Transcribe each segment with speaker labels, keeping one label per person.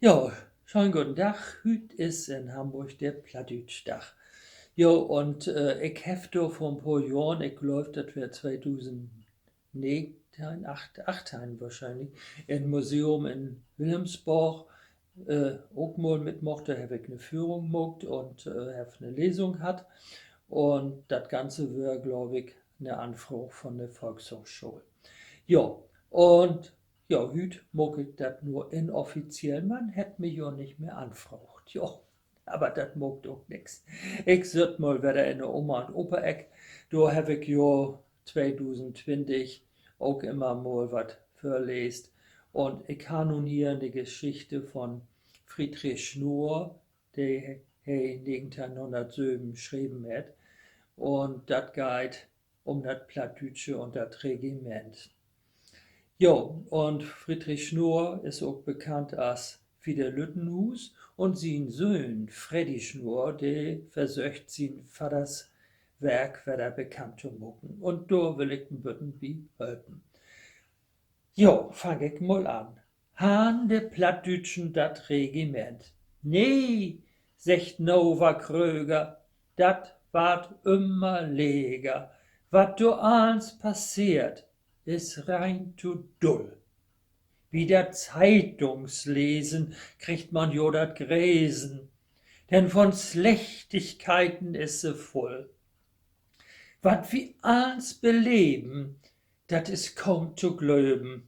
Speaker 1: Ja, schönen guten Tag. Hüt ist in Hamburg der Plattdütsch-Dach. Jo, und ich hef do vor ein paar Jahren, ich glaub, das wär 2009, 8 wahrscheinlich, in Museum in Wilhelmsburg auch mal mitmocht, da hab ich eine Führung gemacht und hab eine Lesung hat. Und das Ganze wär, glaube ich, eine Anfrage von der Volkshochschule. Ja, und ja, hüt mag ich dat nur inoffiziell. Man hätt mich ja nicht mehr anfragt. Ja, aber dat mogt auch nix. Ich süd mal wieder in der Oma und Opa Eck. Da hab ich ja 2020 auch immer mal wat verlest. Und ich ha nun hier eine Geschichte von Friedrich Schnorr, der in 1907 geschrieben hat. Und dat geht um dat Plattdütsche und dat Regiment. Jo, und Friedrich Schnorr ist auch bekannt als Fieder Lüttenhus und sein Sohn Freddy Schnorr, der versöcht sein Vaters Werk wieder bekannt zu machen. Und da will ich ein bisschen wie helfen. Jo, fang ich mal an. Han de Plattdütschen dat Regiment. Nee, secht Nova Kröger, dat ward immer leger. Wat do alles passiert, is rein zu dull. Wie der Zeitungslesen kriegt man jo dat Gräsen, denn von Schlechtigkeiten is se voll. Wat wie alles beleben, dat is kaum zu glöben.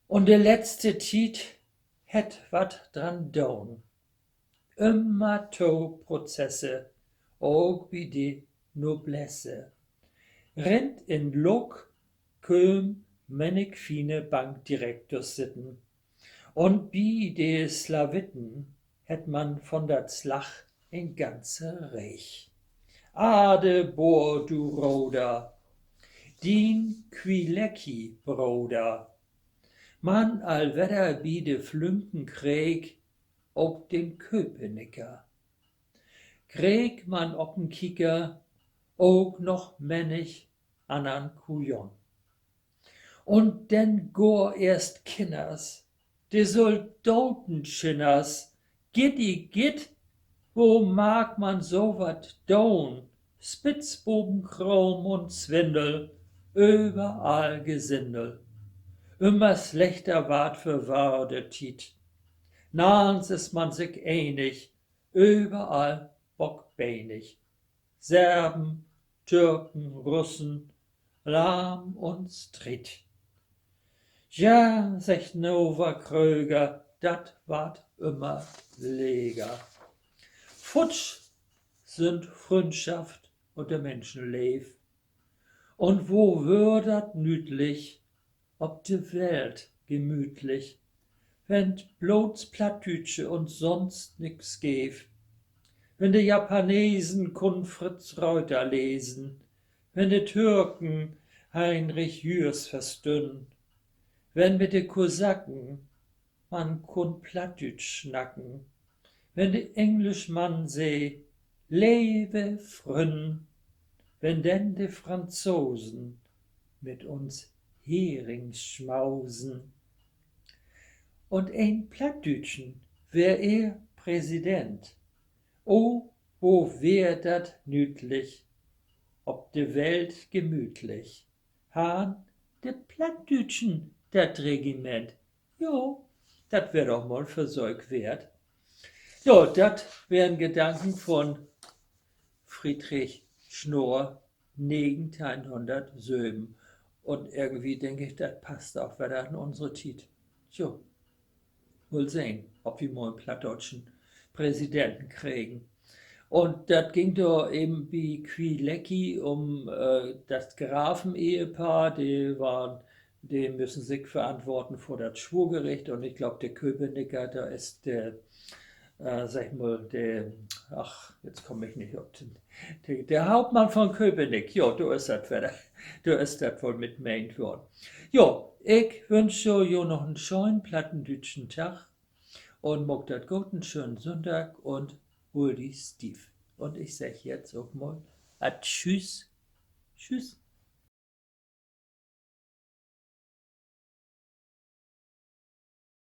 Speaker 1: Und der letzte Tiet het wat dran down. Immer to Prozesse, auch wie die Noblesse. Rennt in Lok, Köln, mennig fine Bankdirektors sitten. Und bi de Slawitten hätt man von dat Slach ein ganze Reich. Ade Bohr, du Roder, din Quilecki, Broder. Man allwedder bi de Flünken Krieg, ob den Köpenicker. Krieg man ob'n Kicker, auch noch männig anan Kujon. Und denn gor erst Kinders, de Soldatenschinners, gitti git, wo mag man so wat down? Spitzbubenkram und Zwindel, überall Gesindel. Immer schlechter ward für wahr der Tiet. Nahens ist man sich einig, überall bockbeinig. Serben, Türken, Russen, lahm und stritt. Ja, secht Nova Kröger, dat ward immer leger. Futsch sind Freundschaft und der Menschenleif. Und wo wür dat nütlich, ob de Welt gemütlich, wenn bloß Plattdütsche und sonst nix gäf. Wenn de Japanesen kun Fritz Reuter lesen, wenn de Türken Heinrich Jürs verstünn, wenn mit de Kosaken man kun Plattdütsch schnacken, wenn de Englischmann seh, lebe frünn, wenn denn de Franzosen mit uns Hering schmausen. Und ein Plattdütschen wär er Präsident. Oh, wo wär dat nütlich, ob de Welt gemütlich. Han de Plattdütschen dat Regiment. Jo, dat wär doch mal Versorg wert. Jo, dat wären Gedanken von Friedrich Schnorr, 1907. Und irgendwie denke ich, das passt auch wieder an unsere Zeit. Jo, wohl sehen, ob wir mal einen plattdeutschen Präsidenten kriegen. Und das ging da eben wie Kwilecki um das Grafen-Ehepaar, die müssen sich verantworten vor das Schwurgericht. Und ich glaube, der Köpenicker, da ist der, sag ich mal, jetzt komme ich nicht auf der Hauptmann von Köpenick. Ja, du ist das wieder. Du ist das wohl mit meint worden. Ja, ich wünsche jo noch einen schönen plattendütschen Tag und mag dat gut, einen schönen Sonntag und hol die Steve. Und ich sag jetzt auch mal Tschüss. Tschüss.